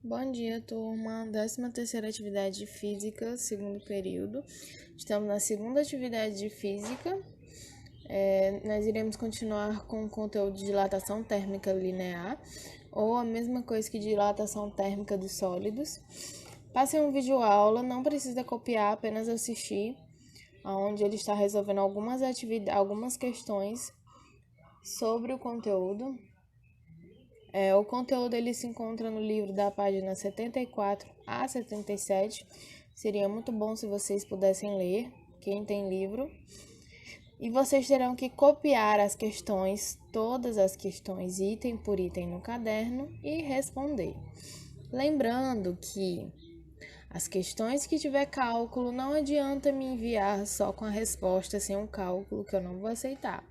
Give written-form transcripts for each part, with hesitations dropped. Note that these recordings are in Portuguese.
Bom dia, turma. 13ª atividade de física, segundo período. Estamos na segunda atividade de física. Nós iremos continuar com o conteúdo de dilatação térmica linear, ou a mesma coisa que dilatação térmica dos sólidos. Passem um vídeo aula, não precisa copiar, apenas assistir, onde ele está resolvendo algumas questões sobre o conteúdo. O conteúdo ele se encontra no livro da página 74 a 77. Seria muito bom se vocês pudessem ler, quem tem livro. E vocês terão que copiar as questões, todas as questões, item por item no caderno e responder. Lembrando que as questões que tiver cálculo, não adianta me enviar só com a resposta sem um cálculo, que eu não vou aceitar.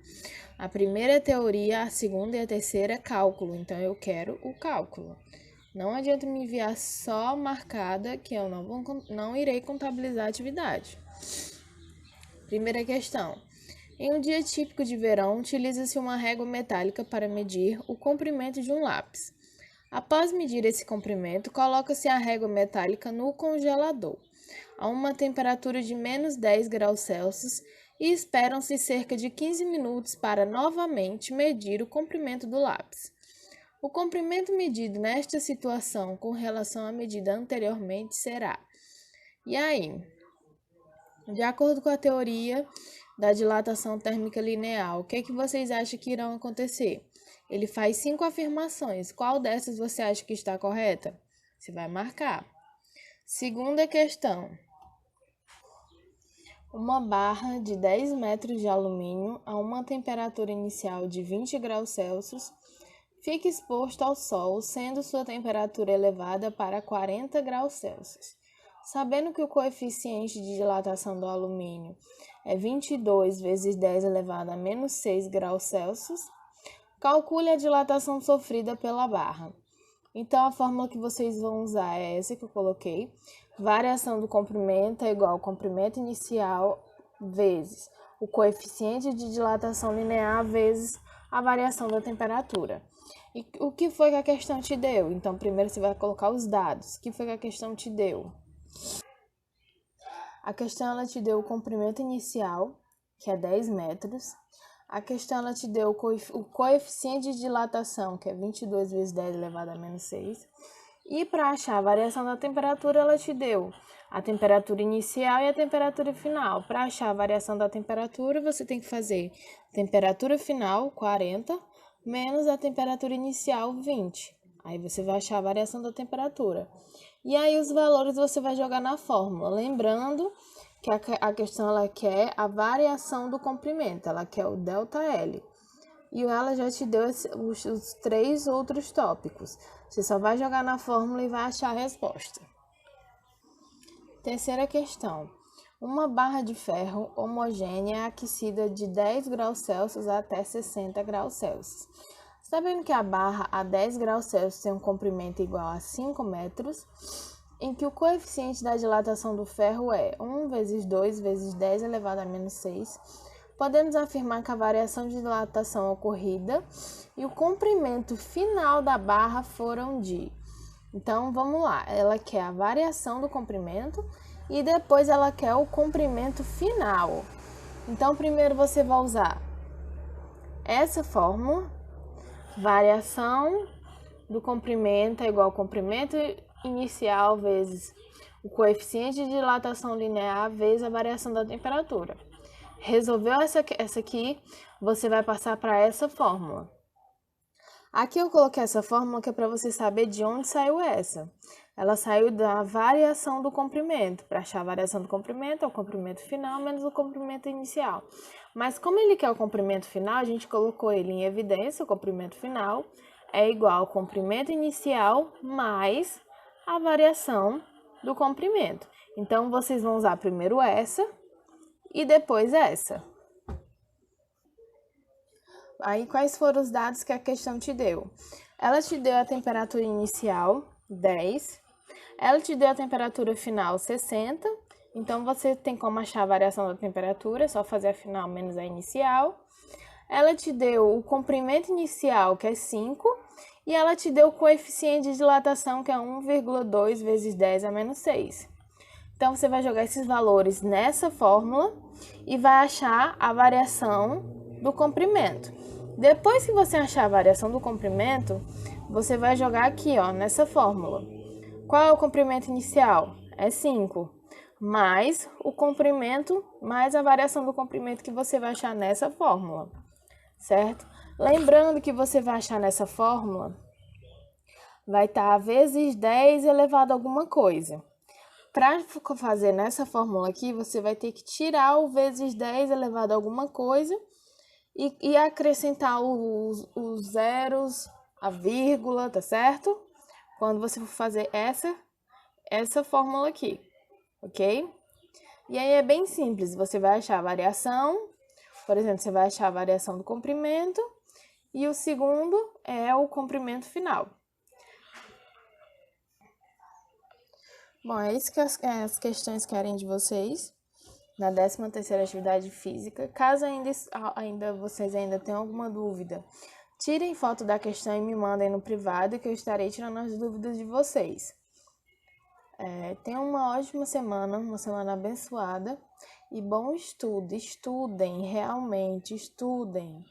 A primeira é teoria, a segunda e a terceira é cálculo, então eu quero o cálculo. Não adianta me enviar só marcada, que eu não irei contabilizar a atividade. Primeira questão. Em um dia típico de verão, utiliza-se uma régua metálica para medir o comprimento de um lápis. Após medir esse comprimento, coloca-se a régua metálica no congelador, a uma temperatura de menos 10 graus Celsius, e esperam-se cerca de 15 minutos para novamente medir o comprimento do lápis. O comprimento medido nesta situação com relação à medida anteriormente será. E aí? De acordo com a teoria da dilatação térmica linear, o que vocês acham que irão acontecer? Ele faz 5 afirmações. Qual dessas você acha que está correta? Você vai marcar. Segunda questão. Uma barra de 10 metros de alumínio a uma temperatura inicial de 20 graus Celsius fica exposta ao sol, sendo sua temperatura elevada para 40 graus Celsius. Sabendo que o coeficiente de dilatação do alumínio é 22 vezes 10 elevado a menos 6 graus Celsius, calcule a dilatação sofrida pela barra. Então, a fórmula que vocês vão usar é essa que eu coloquei. Variação do comprimento é igual ao comprimento inicial vezes o coeficiente de dilatação linear vezes a variação da temperatura. E o que foi que a questão te deu? Então, primeiro você vai colocar os dados. O que foi que a questão te deu? A questão ela te deu o comprimento inicial, que é 10 metros. A questão ela te deu o coeficiente de dilatação, que é 22 vezes 10 elevado a menos 6. E para achar a variação da temperatura, ela te deu a temperatura inicial e a temperatura final. Para achar a variação da temperatura, você tem que fazer temperatura final, 40, menos a temperatura inicial, 20. Aí você vai achar a variação da temperatura. E aí os valores você vai jogar na fórmula. Lembrando que a questão ela quer a variação do comprimento, ela quer o ΔL. E ela já te deu os 3 outros tópicos. Você só vai jogar na fórmula e vai achar a resposta. Terceira questão. Uma barra de ferro homogênea é aquecida de 10 graus Celsius até 60 graus Celsius. Sabendo que a barra a 10 graus Celsius tem um comprimento igual a 5 metros, em que o coeficiente da dilatação do ferro é 1 vezes 2 vezes 10 elevado a menos 6, podemos afirmar que a variação de dilatação ocorrida e o comprimento final da barra foram de... Então, vamos lá. Ela quer a variação do comprimento e depois ela quer o comprimento final. Então, primeiro você vai usar essa fórmula. Variação do comprimento é igual ao comprimento inicial vezes o coeficiente de dilatação linear vezes a variação da temperatura. Resolveu essa aqui, você vai passar para essa fórmula. Aqui eu coloquei essa fórmula que é para você saber de onde saiu essa. Ela saiu da variação do comprimento. Para achar a variação do comprimento, é o comprimento final menos o comprimento inicial. Mas como ele quer o comprimento final, a gente colocou ele em evidência. O comprimento final é igual ao comprimento inicial mais a variação do comprimento. Então, vocês vão usar primeiro essa e depois essa. Aí, quais foram os dados que a questão te deu? Ela te deu a temperatura inicial, 10. Ela te deu a temperatura final, 60. Então, você tem como achar a variação da temperatura, é só fazer a final menos a inicial. Ela te deu o comprimento inicial, que é 5. e ela te deu o coeficiente de dilatação, que é 1,2 vezes 10 a menos 6. Então, você vai jogar esses valores nessa fórmula e vai achar a variação do comprimento. Depois que você achar a variação do comprimento, você vai jogar aqui, ó, nessa fórmula. Qual é o comprimento inicial? É 5, mais o comprimento, mais a variação do comprimento que você vai achar nessa fórmula, certo? Lembrando que você vai achar nessa fórmula, vai estar vezes 10 elevado a alguma coisa. Para fazer nessa fórmula aqui, você vai ter que tirar o vezes 10 elevado a alguma coisa e acrescentar os zeros, a vírgula, tá certo? Quando você for fazer essa fórmula aqui, ok? E aí é bem simples, você vai achar a variação, por exemplo, você vai achar a variação do comprimento e o segundo é o comprimento final. Bom, é isso que as questões querem de vocês na 13ª atividade física. Caso vocês ainda tenham alguma dúvida, tirem foto da questão e me mandem no privado que eu estarei tirando as dúvidas de vocês. Tenham uma ótima semana, uma semana abençoada e bom estudo. Estudem, realmente, estudem.